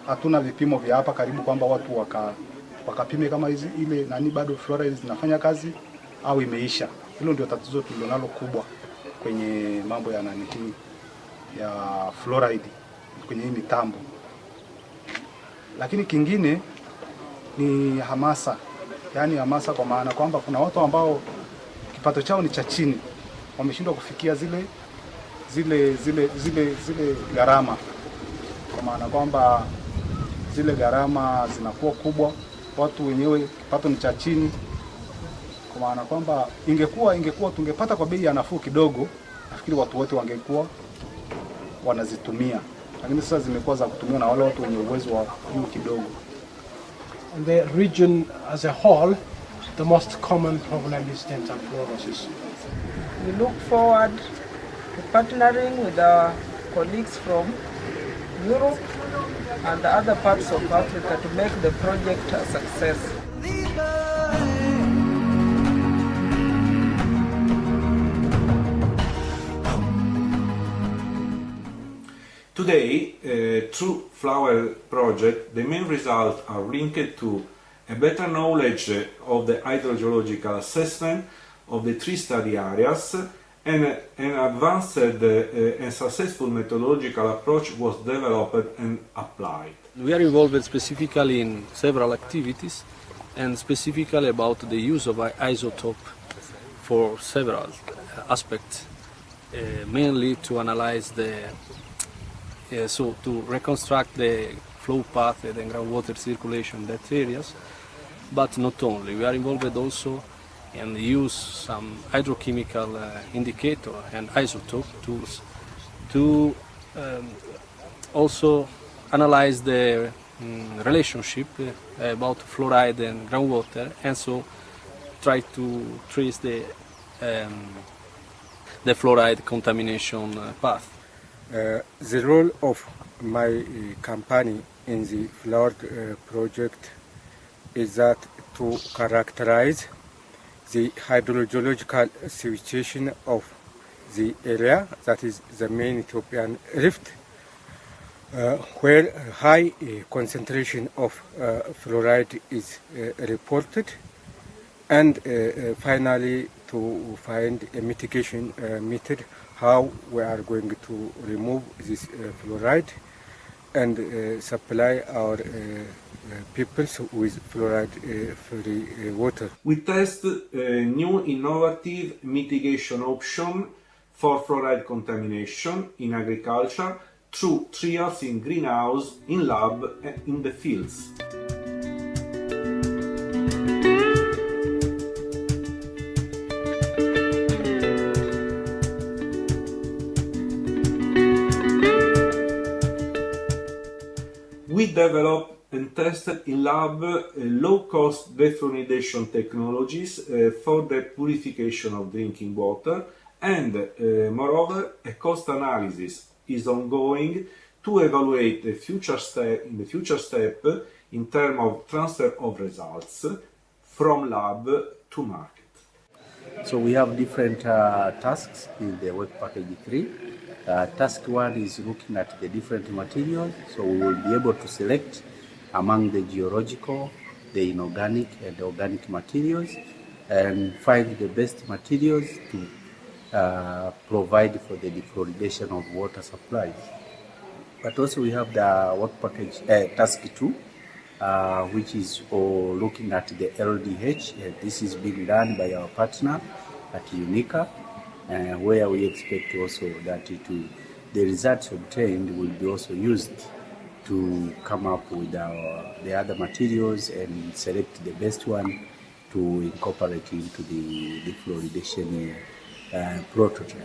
Hatuna vipimo vya hapa karibu kwamba watu wakapime kama ile nani bado fluoride zinafanya kazi au imeisha. Hilo ndio tatizo tulilonalo kubwa kwenye mambo ya nani hii ya fluoride kwenye hii mitambo. Lakini kingine ni hamasa. Yaani hamasa kwa maana kwamba kuna watu ambao kipato chao ni cha chini, wameshindwa kufikia zile gharama. Kwa maana kwamba zile gharama zinakuwa kubwa, watu wenyewe kipato ni cha chini. Kwa maana kwamba ingekuwa tungepata kwa bei ya nafuu kidogo, nafikiri watu wote wangekuwa wanazitumia. Lakini sasa zimekuwa za kutumia na wale watu wenye uwezo wa juu kidogo. In the region as a whole, the most common problem is dental fluorosis. We look forward to partnering with our colleagues from Europe and the other parts of Africa to make the project a success. Today, through Flower project, the main results are linked to a better knowledge of the hydrogeological assessment of the three study areas, and an advanced and successful methodological approach was developed and applied. We are involved specifically in several activities, and specifically about the use of isotope for several aspects, mainly to analyze to reconstruct the flow path and the groundwater circulation in that areas, but not only. We are involved also in the use some hydrochemical indicator and isotope tools to also analyze the relationship about fluoride and groundwater, and so try to trace the fluoride contamination path. The role of my company in the Flower project is that to characterize the hydrogeological situation of the area, that is the main Ethiopian rift, where high concentration of fluoride is reported, and finally to find a mitigation method how we are going to remove this fluoride and supply our people with fluoride-free water. We test new innovative mitigation option for fluoride contamination in agriculture through trials in greenhouse, in lab and in the fields. We developed and tested in lab low-cost defluoridation technologies for the purification of drinking water, and moreover, a cost analysis is ongoing to evaluate the future step in terms of transfer of results from lab to market. So we have different tasks in the work package 3. Task 1 is looking at the different materials, so we will be able to select among the geological, the inorganic and the organic materials, and find the best materials to provide for the defluoridation of water supplies. But also we have the work package task 2, which is looking at the LDH. This is being done by our partner at UNICA, where we expect also that the results obtained will be also used to come up with the other materials and select the best one to incorporate into the defluoridation prototype.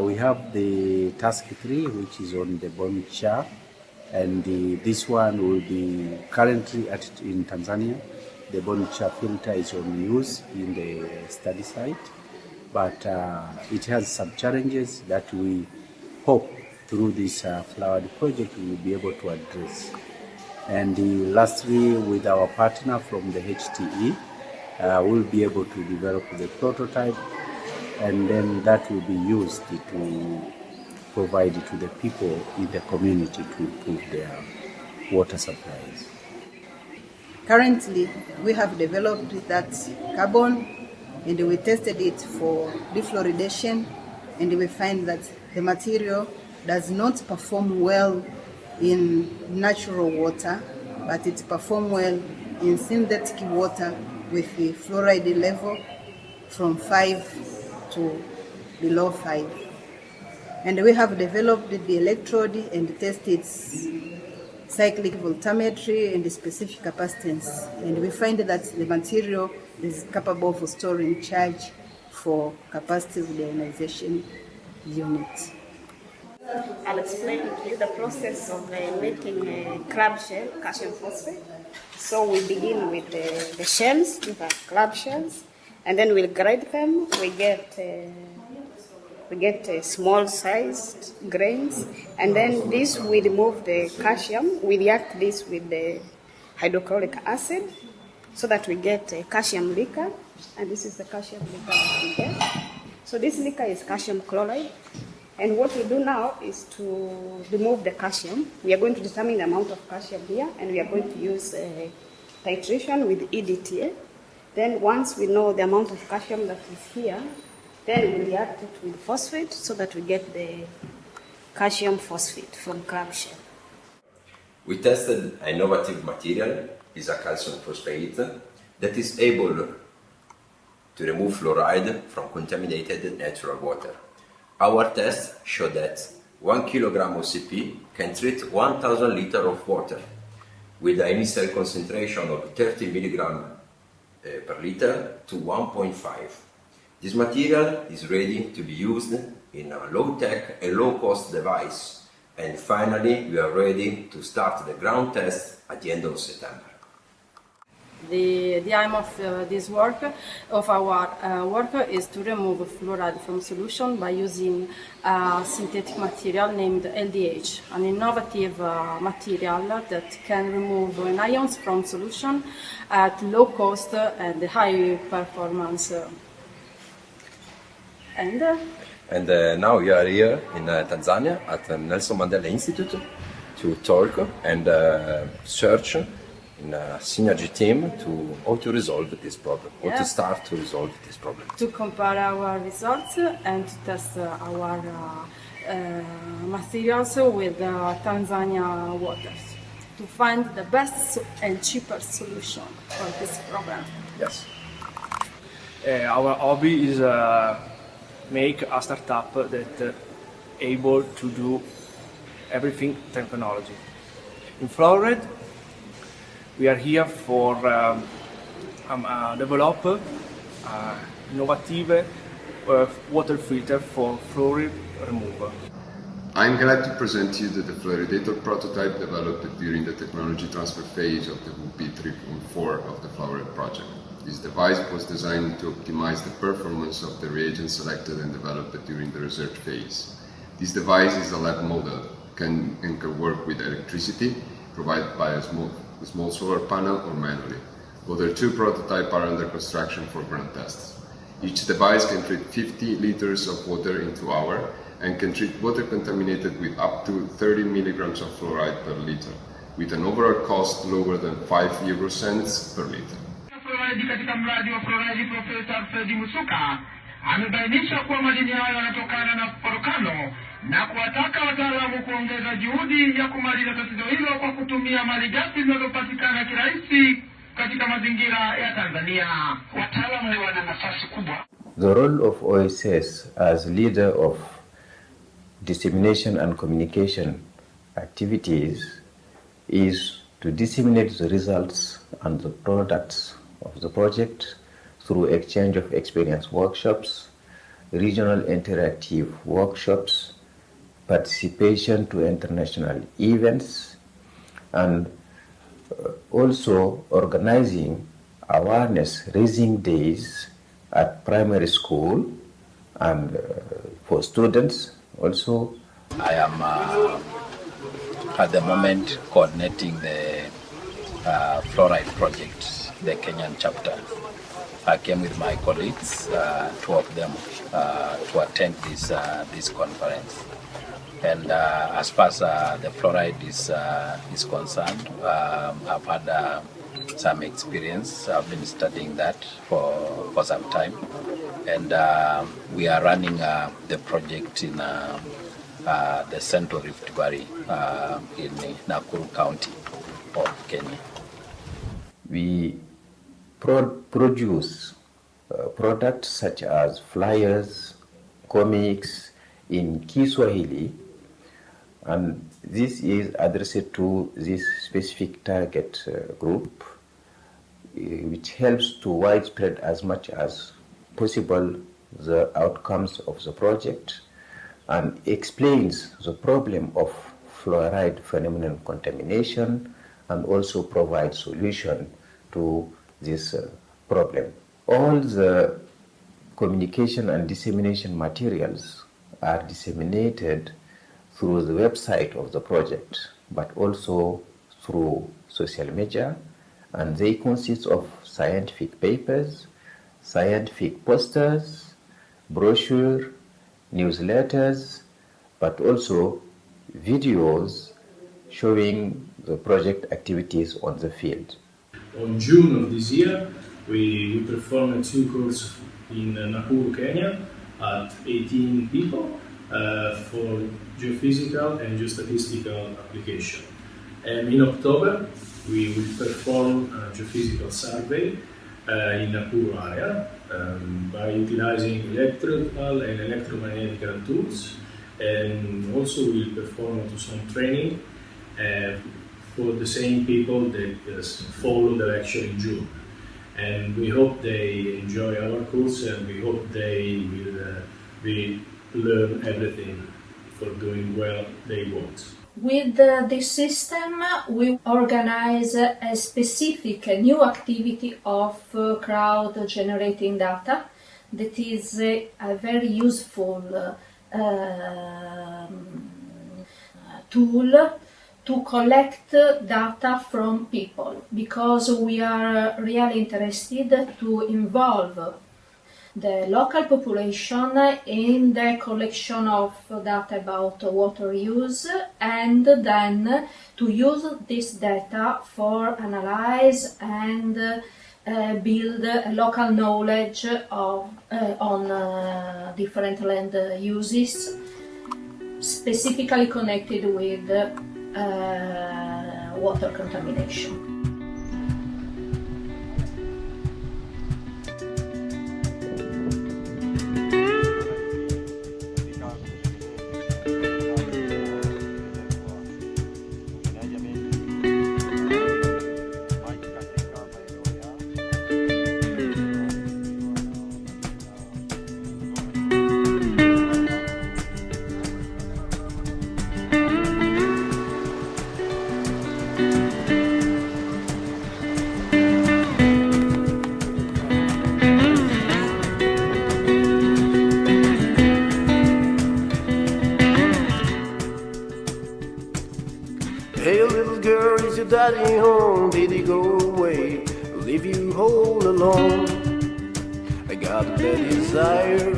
We have the task 3, which is on the bone char, and this one will be currently in Tanzania. The bone char filter is on use in the study site, but it has some challenges that we hope through this Flower project we will be able to address. And lastly, with our partner from the HTE, we'll be able to develop the prototype, and then that will be used to provide to the people in the community to improve their water supplies. Currently, we have developed that carbon, and we tested it for defluoridation, and we find that the material does not perform well in natural water, but it performs well in synthetic water with the fluoride level from 5 to below 5. And we have developed the electrode and tested its cyclic voltammetry and the specific capacitance. And we find that the material is capable of storing charge for capacitive deionization unit. I'll explain to you the process of making a crab shell, calcium phosphate. So we begin with the shells, these are crab shells, and then we'll grade them. We get small sized grains, and then this we remove the calcium. We react this with the hydrochloric acid so that we get a calcium liquor, and this is the calcium liquor that we get. So this liquor is calcium chloride. And what we do now is to remove the calcium. We are going to determine the amount of calcium here, and we are going to use titration with EDTA. Then once we know the amount of calcium that is here, then we react it with phosphate so that we get the calcium phosphate from crab shell. We tested an innovative material, is a calcium phosphate, that is able to remove fluoride from contaminated natural water. Our test showed that 1 kilogram of CP can treat 1,000 liters of water with an initial concentration of 30 milligram per liter to 1.5. This material is ready to be used in a low-tech and low-cost device. And finally, we are ready to start the ground test at the end of September. The aim of this work, of our work, is to remove fluoride from solution by using a synthetic material named LDH, an innovative material that can remove ions from solution at low cost and high performance. And now we are here in Tanzania at the Nelson Mandela Institute to talk and search in a synergy team to how to resolve this problem, or to start to resolve this problem. To compare our results and to test our materials with Tanzania waters to find the best and cheapest solution for this problem. Yes. Our hobby is make a startup that able to do everything technology. In Florid, we are here for develop innovative water filter for fluoride removal. I'm glad to present you the fluoridator prototype developed during the technology transfer phase of the WUPI 3.4 of the Florid project. This device was designed to optimize the performance of the reagents selected and developed during the research phase. This device is a lab model and can work with electricity provided by a small solar panel or manually. Other two prototypes are under construction for ground tests. Each device can treat 50 liters of water in 2 hours and can treat water contaminated with up to 30 milligrams of fluoride per liter, with an overall cost lower than 5 euro cents per liter. Katika mradi wa fluoride, Profesa Alfred Musuka amebainisha kuwa madini hayo yanatokana na volkano na kuwataka wataalamu kuongeza juhudi ya kumaliza tatizo hilo kwa kutumia malighafi zinazopatikana kirahisi katika mazingira ya Tanzania. Wataalamu wana nafasi kubwa. The role of OSS as leader of dissemination and communication activities is to disseminate the results and the products of the project through exchange of experience workshops, regional interactive workshops, participation to international events, and also organizing awareness raising days at primary school and for students also. I am at the moment coordinating the fluoride project, the Kenyan chapter. I came with my colleagues, two of them, to attend this conference. And as far as the fluoride is concerned, I've had some experience. I've been studying that for some time. And we are running the project in the Central Rift Valley in Nakuru County of Kenya. We produce products such as flyers, comics in Kiswahili, and this is addressed to this specific target group, which helps to widespread as much as possible the outcomes of the project and explains the problem of fluoride phenomenon contamination and also provide solution to this problem. All the communication and dissemination materials are disseminated through the website of the project, but also through social media, and they consist of scientific papers, scientific posters, brochure, newsletters, but also videos showing the project activities on the field. On June of this year, we performed 2 courses in Nakuru, Kenya, at 18 people for geophysical and geostatistical application. And in October, we will perform a geophysical survey in Nakuru area by utilizing electrical and electromagnetic tools, and also we will perform some training for the same people that follow the lecture in June. And we hope they enjoy our course, and we hope they will learn everything for doing well they want. With this system, we organize a specific new activity of crowd-generating data that is a very useful tool to collect data from people, because we are really interested to involve the local population in the collection of data about water use, and then to use this data for analyze and build a local knowledge of, on different land uses, specifically connected with water contamination. Hey little girl, is your daddy home? Did he go away? Leave you all alone? I got a bad desire